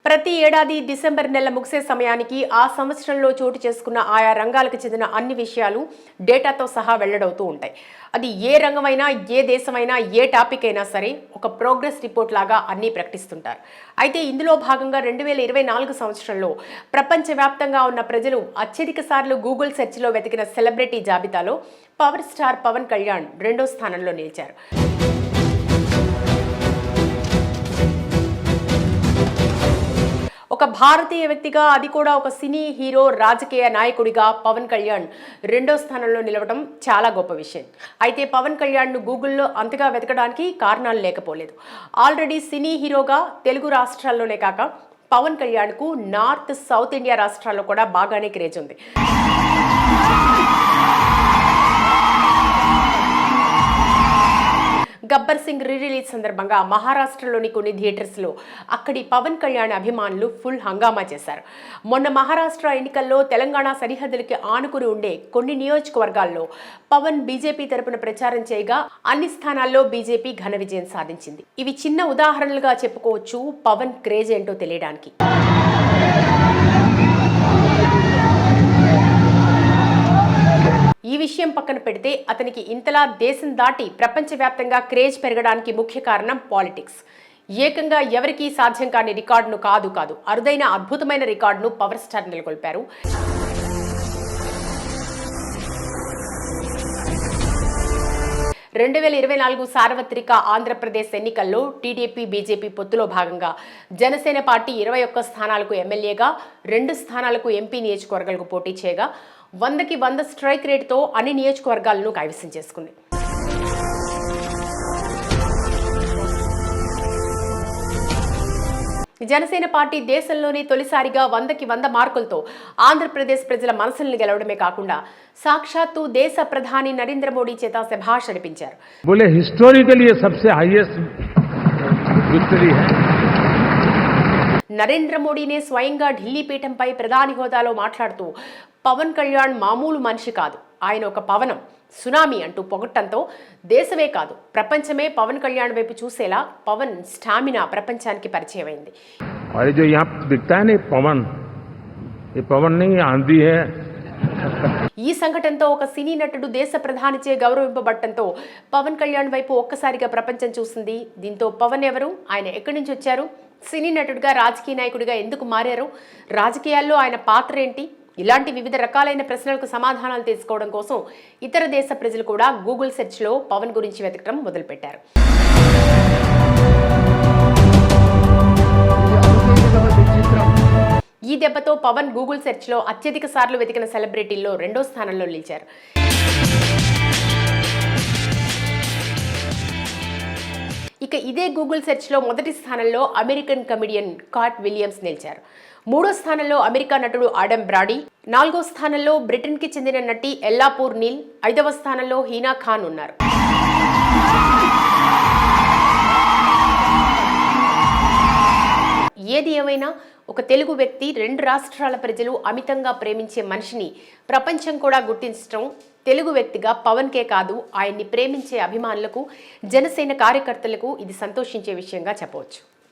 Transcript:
ప్రతి ఏడాది డిసెంబర్ నెల ముగిసే సమయానికి ఆ సంవత్సరంలో చోటు చేసుకున్న ఆయా రంగాలకు చెందిన అన్ని విషయాలు డేటాతో సహా వెల్లడవుతూ ఉంటాయి. అది ఏ రంగమైనా, ఏ దేశమైనా, ఏ టాపిక్ అయినా సరే ఒక ప్రోగ్రెస్ రిపోర్ట్ లాగా అన్నీ ప్రకటిస్తుంటారు. అయితే ఇందులో భాగంగా 2024 సంవత్సరంలో ప్రపంచవ్యాప్తంగా ఉన్న ప్రజలు అత్యధిక సార్లు గూగుల్ సెర్చ్లో వెతికిన సెలబ్రిటీ జాబితాలో పవర్ స్టార్ పవన్ కళ్యాణ్ 2వ స్థానంలో నిలిచారు. ఒక భారతీయ వ్యక్తిగా, అది కూడా ఒక సినీ హీరో, రాజకీయ నాయకుడిగా పవన్ కళ్యాణ్ 2వ స్థానంలో నిలవడం చాలా గొప్ప విషయం. అయితే పవన్ కళ్యాణ్ను గూగుల్లో అంతగా వెతకడానికి కారణాలు లేకపోలేదు. ఆల్రెడీ సినీ హీరోగా తెలుగు రాష్ట్రాల్లోనే కాక పవన్ కళ్యాణ్కు నార్త్, సౌత్ ఇండియా రాష్ట్రాల్లో కూడా బాగానే క్రేజ్ ఉంది. గబ్బర్ సింగ్ రిలీజ్ సందర్భంగా మహారాష్ట్రలోని కొన్ని థియేటర్స్లో అక్కడి పవన్ కళ్యాణ్ అభిమానులు ఫుల్ హంగామా చేశారు. మొన్న మహారాష్ట్ర ఎన్నికల్లో తెలంగాణ సరిహద్దులకి ఆనుకుని ఉండే కొన్ని నియోజకవర్గాల్లో పవన్ బీజేపీ తరపున ప్రచారం చేయగా అన్ని స్థానాల్లో బీజేపీ ఘన విజయం సాధించింది. ఇవి చిన్న ఉదాహరణలుగా చెప్పుకోవచ్చు పవన్ క్రేజ్ ఏంటో తెలియడానికి. ఈ విషయం పక్కన పెడితే అతనికి ఇంతలా దేశం దాటి ప్రపంచవ్యాప్తంగా క్రేజ్ పెరగడానికి ముఖ్య కారణం పాలిటిక్స్. ఏకంగా ఎవరికీ సాధ్యం కాని రికార్డును కాదు అరుదైన అద్భుతమైన రికార్డును పవర్ స్టార్ నెలకొల్పారు. రెండు 2024 సార్వత్రిక ఆంధ్రప్రదేశ్ ఎన్నికల్లో టీడీపీ, బీజేపీ పొత్తులో భాగంగా జనసేన పార్టీ 21 స్థానాలకు ఎమ్మెల్యేగా, 2 స్థానాలకు ఎంపీ నియోజకవర్గాలకు పోటీ చేయగా 100కి 100 స్ట్రైక్ రేటుతో అన్ని నియోజకవర్గాలను కైవసం చేసుకుంది. జనసేన పార్టీ దేశంలోనే తొలిసారిగా 100కి 100 మార్కులతో ఆంధ్రప్రదేశ్ ప్రజల మనసులను గెలవడమే కాకుండా సాక్షాత్తు దేశ ప్రధాని నరేంద్ర మోడీ చేత శభాష్ అనిపించారు. నరేంద్ర మోడీనే స్వయంగా ఢిల్లీ పీఠంపై ప్రధాని హోదాలో మాట్లాడుతూ పవన్ కళ్యాణ్ మామూలు మనిషి కాదు, ఆయన ఒక పవనం, సునామీ అంటూ పొగట్టంతో దేశమే కాదు ప్రపంచమే పవన్ కళ్యాణ్ వైపు చూసేలా పవన్ స్టామినా ప్రపంచానికి పరిచయమైంది. ఈ సంఘటనతో ఒక సినీ నటుడు దేశ ప్రధానిచే గౌరవింపబడటంతో పవన్ కళ్యాణ్ వైపు ఒక్కసారిగా ప్రపంచం చూసింది. దీంతో పవన్ ఎవరు, ఆయన ఎక్కడి నుంచి వచ్చారు, సినీ నటుడిగా రాజకీయ నాయకుడిగా ఎందుకు మారారు, రాజకీయాల్లో ఆయన పాత్ర ఏంటి, ఇలాంటి వివిధ రకాలైన ప్రశ్నలకు సమాధానాలు తెలుసుకోవడం కోసం ఇతర దేశ ప్రజలు కూడా గూగుల్ సెర్చ్లో పవన్ గురించి వెతకడం మొదలుపెట్టారు. ఈ దెబ్బతో పవన్ గూగుల్ సెర్చ్లో అత్యధిక సార్లు వెతికిన సెలబ్రిటీల్లో 2వ స్థానంలో నిలిచారు. ఇక ఇదే గూగుల్ సెర్చ్లో మొదటి స్థానంలో అమెరికన్ కమెడియన్ కాట్ విలియమ్స్ నిలిచారు. 3వ స్థానంలో అమెరికా నటుడు ఆడమ్ బ్రాడీ, 4వ స్థానంలో బ్రిటన్కి చెందిన నటి ఎల్లా పూర్ నీల్, 5వ స్థానంలో హీనా ఖాన్ ఉన్నారు. ఏది ఏమైనా ఒక తెలుగు వ్యక్తి, 2 రాష్ట్రాల ప్రజలు అమితంగా ప్రేమించే మనిషిని ప్రపంచం కూడా గుర్తించడం తెలుగు వ్యక్తిగా పవన్కే కాదు, ఆయన్ని ప్రేమించే అభిమానులకు, జనసేన కార్యకర్తలకు ఇది సంతోషించే విషయంగా చెప్పవచ్చు.